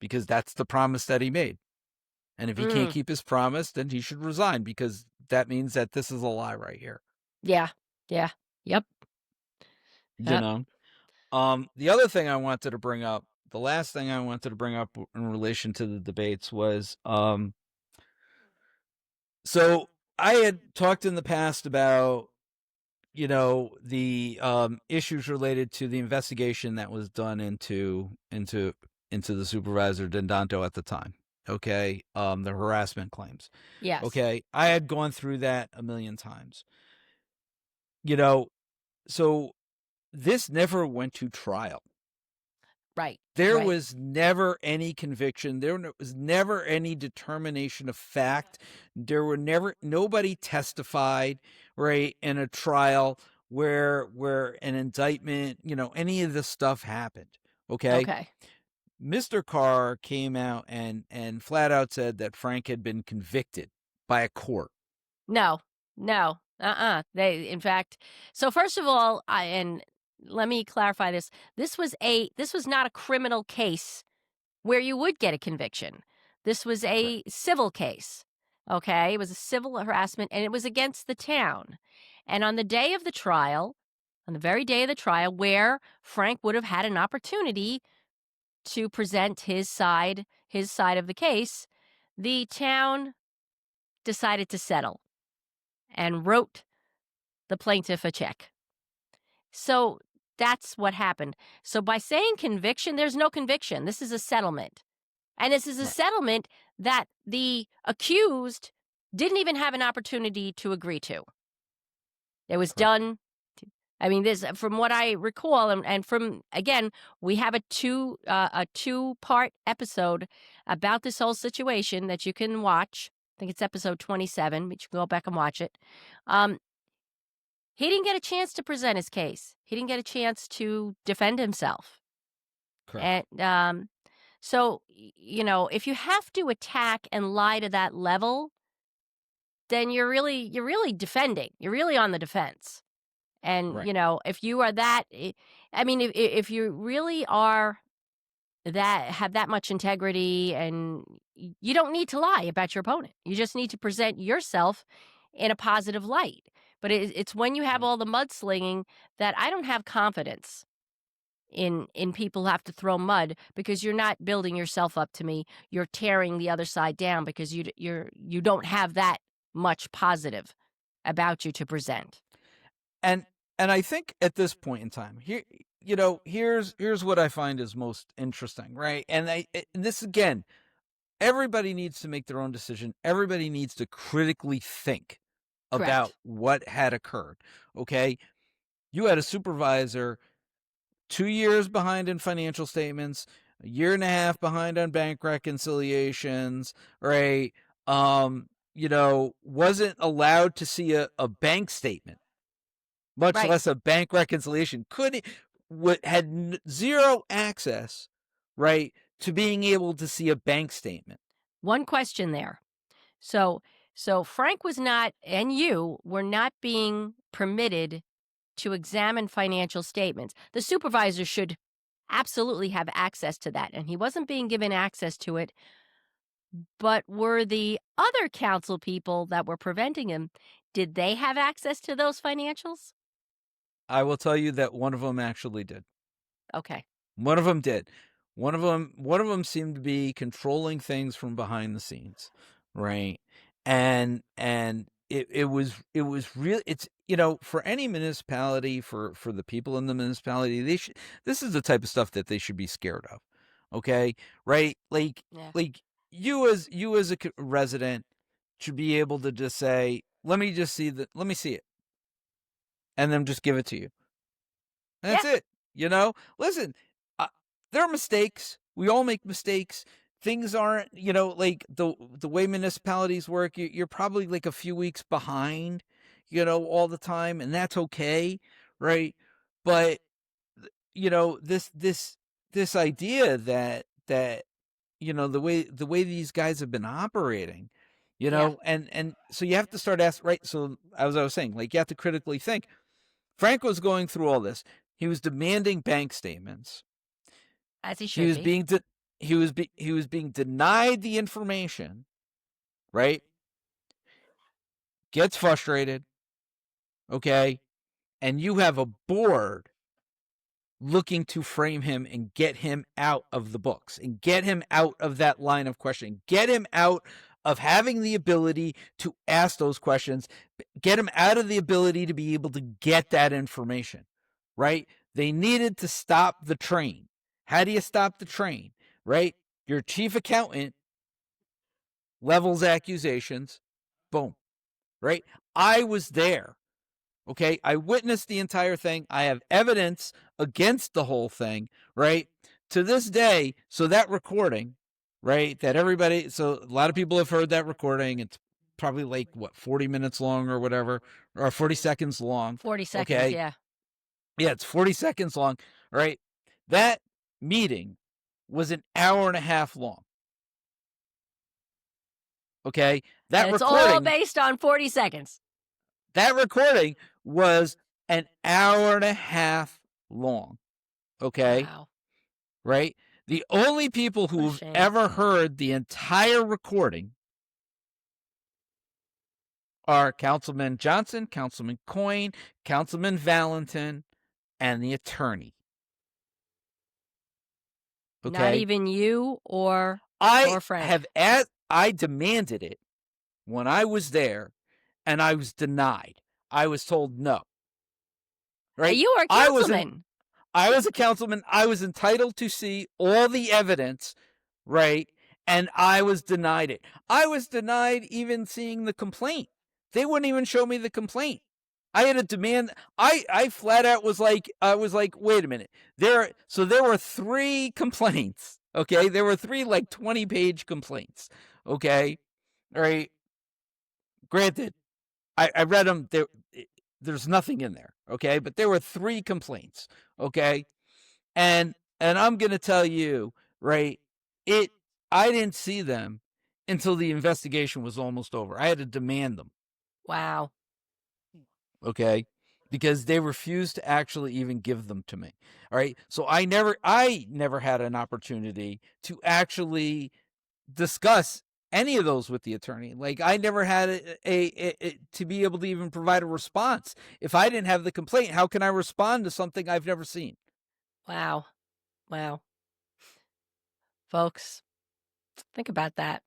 because that's the promise that he made. And if he can't keep his promise, then he should resign, because that means that this is a lie right here. Yeah. Yeah. Yep. You know. The other thing I wanted to bring up, the last thing I wanted to bring up in relation to the debates was, so I had talked in the past about, the issues related to the investigation that was done into the supervisor Dendanto at the time. Okay, the harassment claims. Yes. Okay, I had gone through that a million times. So this never went to trial. Right. There right. was never any conviction. There was never any determination of fact. Nobody testified, right, in a trial where an indictment, any of this stuff happened. Okay. Okay. Mr. Carr came out and flat out said that Frank had been convicted by a court. No. They, in fact, so first of all, and let me clarify this. This was not a criminal case where you would get a conviction. This was a civil case. Okay. It was a civil harassment, and it was against the town. And on the day of the trial, on the very day of the trial, where Frank would have had an opportunity to present his side of the case, the town decided to settle and wrote the plaintiff a check. So that's what happened. So by saying conviction, there's no conviction. This is a settlement. And this is a settlement that the accused didn't even have an opportunity to agree to. It was done. I mean, this, from what I recall, and from, again, we have a two-part episode about this whole situation that you can watch. I think it's episode 27, but you can go back and watch it. He didn't get a chance to present his case. He didn't get a chance to defend himself. Correct. And so, if you have to attack and lie to that level, then you're really defending. You're really on the defense. And, if you are that, I mean, if you really are have that much integrity, and you don't need to lie about your opponent. You just need to present yourself in a positive light. But it's when you have all the mudslinging that I don't have confidence in people who have to throw mud, because you're not building yourself up to me. You're tearing the other side down, because you don't have that much positive about you to present. And I think at this point in time, here's what I find is most interesting, right? And this, again, everybody needs to make their own decision. Everybody needs to critically think about what had occurred. Okay, you had a supervisor 2 years behind in financial statements, a year and a half behind on bank reconciliations, right? Wasn't allowed to see a bank statement, much less a bank reconciliation. Had zero access, right, to being able to see a bank statement. One question there. So Frank was not, and you were not being permitted to examine financial statements. The supervisor should absolutely have access to that, and he wasn't being given access to it. But were the other council people that were preventing him, did they have access to those financials? I will tell you that one of them actually did. Okay. One of them did. One of them seemed to be controlling things from behind the scenes, right? And it was really, it's, for any municipality, for the people in the municipality, this is the type of stuff that they should be scared of. Okay, right? Like you as a resident should be able to just say, let me see it, and then just give it to you. And that's it. Listen, there are mistakes. We all make mistakes. Things aren't, like the way municipalities work. You're probably like a few weeks behind, all the time, and that's okay, right? But this idea that the way these guys have been operating you know, and so you have to start asking, right? So as I was saying, like, you have to critically think. Frank was going through all this. He was demanding bank statements. As he He should was be. he was being denied the information, right? Gets frustrated, okay? And you have a board looking to frame him and get him out of the books and get him out of that line of questioning, get him out of having the ability to ask those questions, get him out of the ability to be able to get that information, right? They needed to stop the train. How do you stop the train, right? Your chief accountant levels accusations, boom, right? I was there. Okay, I witnessed the entire thing. I have evidence against the whole thing, right? To this day, so that recording, right, that everybody, so a lot of people have heard that recording. It's probably like, 40 minutes long or whatever, or 40 seconds long. 40 seconds, okay? yeah. Yeah, it's 40 seconds long, right? That meeting was an hour and a half long. Okay? That And it's recording, all based on 40 seconds. That recording was an hour and a half long. Okay? Wow. Right? The only people What a who've shame. ever heard the entire recording are Councilman Johnson, Councilman Coyne, Councilman Valentin, and the attorney. Okay? Not even you or Frank. I demanded it when I was there, and I was denied. I was told no. Right? You were a councilman. I was a councilman. I was entitled to see all the evidence, right? And I was denied it. I was denied even seeing the complaint. They wouldn't even show me the complaint. I had a demand. I flat out was like, wait a minute. There were 3 complaints. Okay. There were 3 like 20-page complaints. Okay. All right. Granted, I read them. There's nothing in there. Okay. But there were 3 complaints. Okay. And I'm going to tell you, right, I didn't see them until the investigation was almost over. I had to demand them. Wow. Okay. Because they refused to actually even give them to me. All right. So I never had an opportunity to actually discuss any of those with the attorney. Like, I never had a to be able to even provide a response. If I didn't have the complaint, how can I respond to something I've never seen? Wow. Folks, think about that.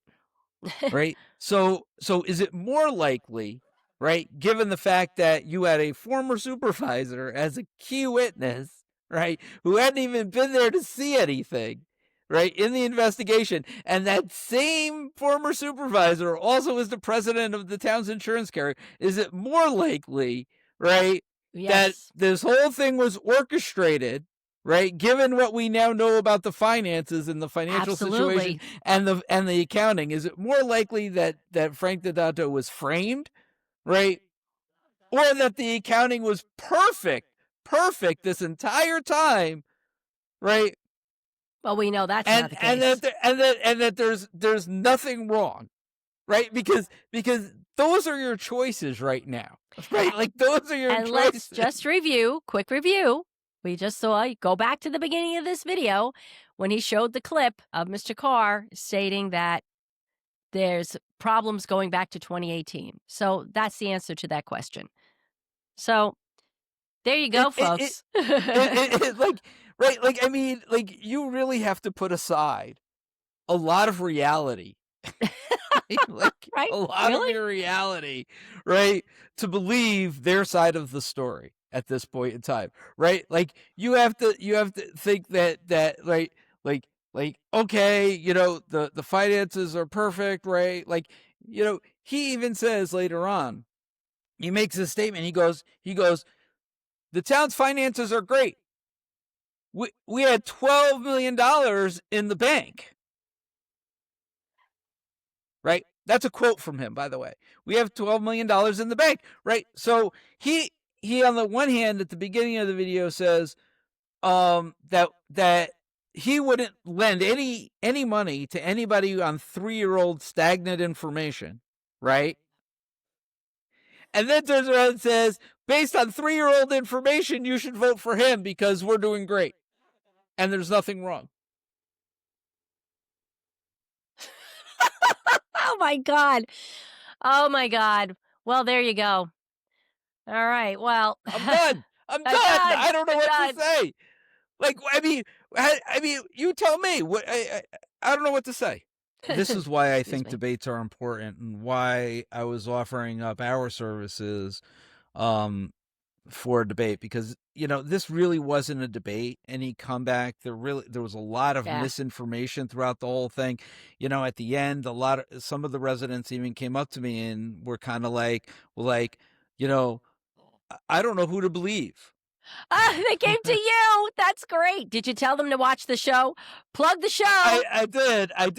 Right? So is it more likely, right, given the fact that you had a former supervisor as a key witness, right, who hadn't even been there to see anything, right, in the investigation, and that same former supervisor also is the president of the town's insurance carrier, is it more likely, right, that Yes. this whole thing was orchestrated, right, given what we now know about the finances and the financial situation and the accounting? Is it more likely that Frank Donato was framed, right, or that the accounting was perfect this entire time, right? Well, we know that's not the case. And that there's nothing wrong, right? Because those are your choices right now, right? Like, those are your choices. And let's just quick review. We just saw, go back to the beginning of this video when he showed the clip of Mr. Carr stating that there's problems going back to 2018. So that's the answer to that question. So there you go, folks. Like, I mean, like, you really have to put aside a lot of reality. Like, right? A lot of your reality, right, to believe their side of the story at this point in time, right? Like, you have to think that right, like, okay, you know, the finances are perfect, right? Like, you know, he even says later on, he makes a statement. He goes, the town's finances are great. We had $12 million in the bank. Right? That's a quote from him, by the way. We have $12 million in the bank, right? So he on the one hand, at the beginning of the video, says that he wouldn't lend any money to anybody on 3-year-old stagnant information, right? And then turns around and says, based on 3-year-old information, you should vote for him because we're doing great. And there's nothing wrong. Oh my God. Oh my God. Well, there you go. All right. Well, I'm done. I'm done. I don't know what to say. Like, I mean, you tell me. What I don't know what to say. This is why I think debates are important, and why I was offering up our services for a debate, because this really wasn't a debate. Any comeback, there was a lot of misinformation throughout the whole thing. At the end, some of the residents even came up to me and were kind of like, I don't know who to believe. They came to you. That's great. Did you tell them to watch the show? Plug the show. I did. I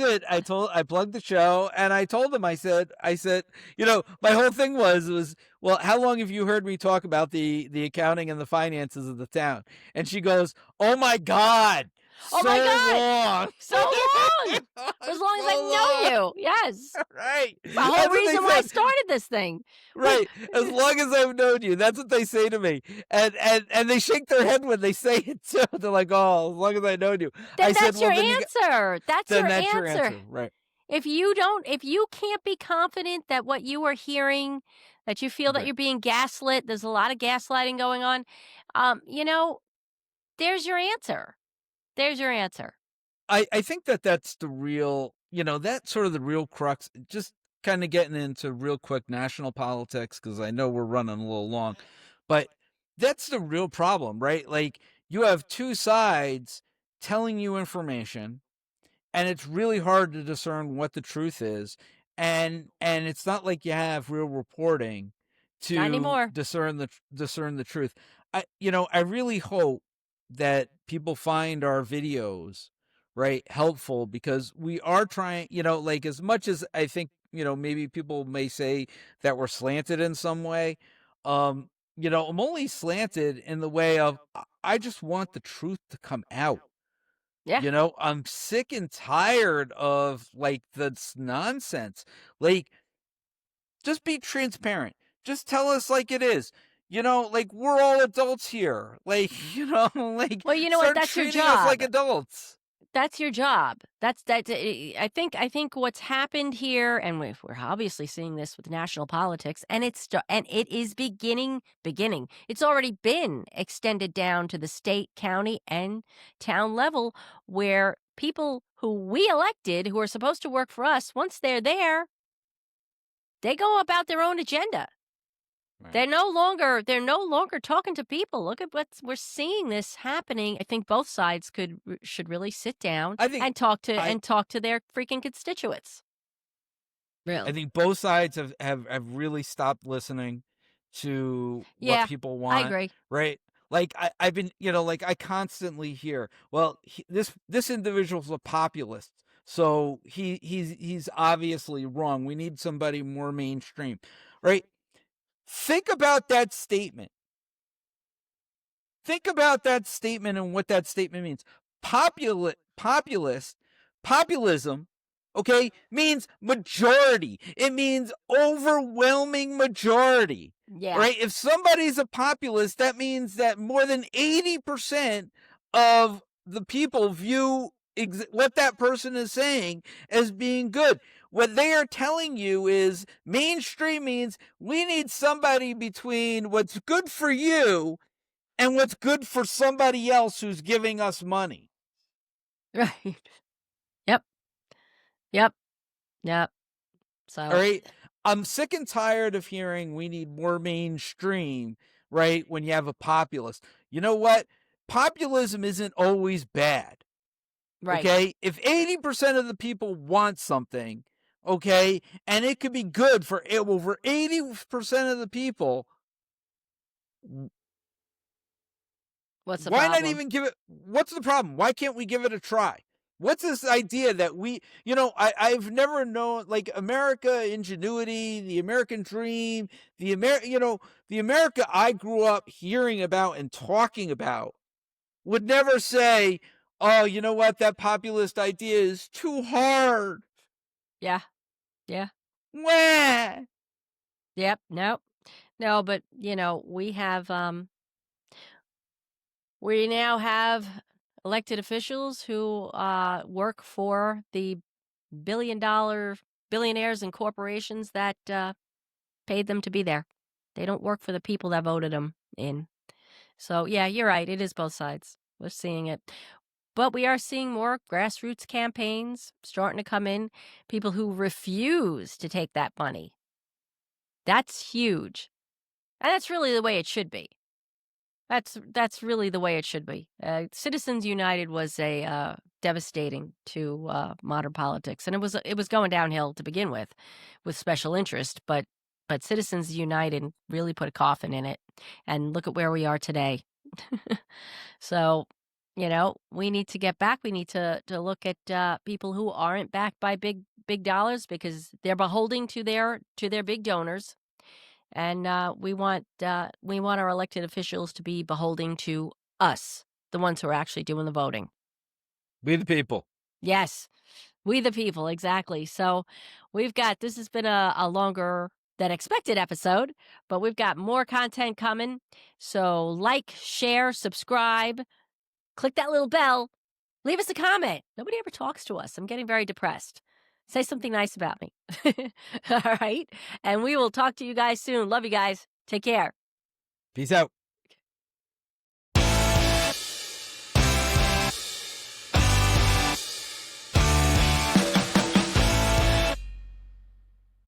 plugged the show, and I told them, I said, my whole thing was, well, how long have you heard me talk about the accounting and the finances of the town? And she goes, oh my God. Oh my God. Long. So long. For as long as I've known you. Yes. Right. The whole reason why I started this thing. Right. As long as I've known you. That's what they say to me. And they shake their head when they say it too. They're like, oh, as long as I've known you. That's your answer. That's your answer. Right. If you can't be confident that what you are hearing, that you feel that you're being gaslit, there's a lot of gaslighting going on, there's your answer. There's your answer. I think that's the real, that's sort of the real crux. Just kind of getting into real quick national politics, because I know we're running a little long, but that's the real problem, right? Like, you have two sides telling you information, and it's really hard to discern what the truth is. And it's not like you have real reporting to discern the truth. I really hope that people find our videos, right, helpful, because we are trying, like, as much as I think, maybe people may say that we're slanted in some way. I'm only slanted in the way of, I just want the truth to come out. Yeah. I'm sick and tired of, like, this nonsense. Like, just be transparent. Just tell us like it is. Like, we're all adults here. Like, like, well, you know what? That's your job. Us like adults. That's your job. That's I think what's happened here, and we're obviously seeing this with national politics, and it is beginning. It's already been extended down to the state, county, and town level, where people who we elected, who are supposed to work for us, once they're there, they go about their own agenda. Right. They're no longer talking to people. Look at we're seeing this happening. I think both sides should really sit down and talk to their freaking constituents. Really, I think both sides have really stopped listening to what people want. I agree. Right. Like, I've been, like, I constantly hear, well, this individual's a populist, so he's obviously wrong. We need somebody more mainstream, right? Think about that statement. Think about that statement and what that statement means. Populism, okay, means majority. It means overwhelming majority. Yeah. Right? If somebody's a populist, that means that more than 80% of the people view what that person is saying as being good. What they are telling you is mainstream means we need somebody between what's good for you and what's good for somebody else who's giving us money. Right. Yep. So, all right. I'm sick and tired of hearing we need more mainstream, right, when you have a populist. You know what? Populism isn't always bad. Right. Okay? If 80% of the people want something, okay, and it could be good for over 80% of the people, what's the why problem? not even give it? What's the problem? Why can't we give it a try? What's this idea that I've never known, like, America ingenuity, the American dream, the America I grew up hearing about and talking about would never say, oh, you know what, that populist idea is too hard. Yeah. Wah! Yep. No, but we now have elected officials who work for the billionaires and corporations that paid them to be there. They don't work for the people that voted them in. So, yeah, you're right. It is both sides. We're seeing it. But we are seeing more grassroots campaigns starting to come in, people who refuse to take that money. That's huge. And that's really the way it should be. That's really the way it should be. Citizens United was devastating to modern politics, and it was going downhill to begin with special interest. But Citizens United really put a coffin in it, and look at where we are today. So, we need to get back. We need to look at people who aren't backed by big dollars because they're beholden to their big donors. And we want our elected officials to be beholden to us, the ones who are actually doing the voting. We the people. Yes, we the people, exactly. So this has been a longer than expected episode, but we've got more content coming. So like, share, subscribe, click that little bell, leave us a comment. Nobody ever talks to us. I'm getting very depressed. Say something nice about me. All right. And we will talk to you guys soon. Love you guys. Take care. Peace out.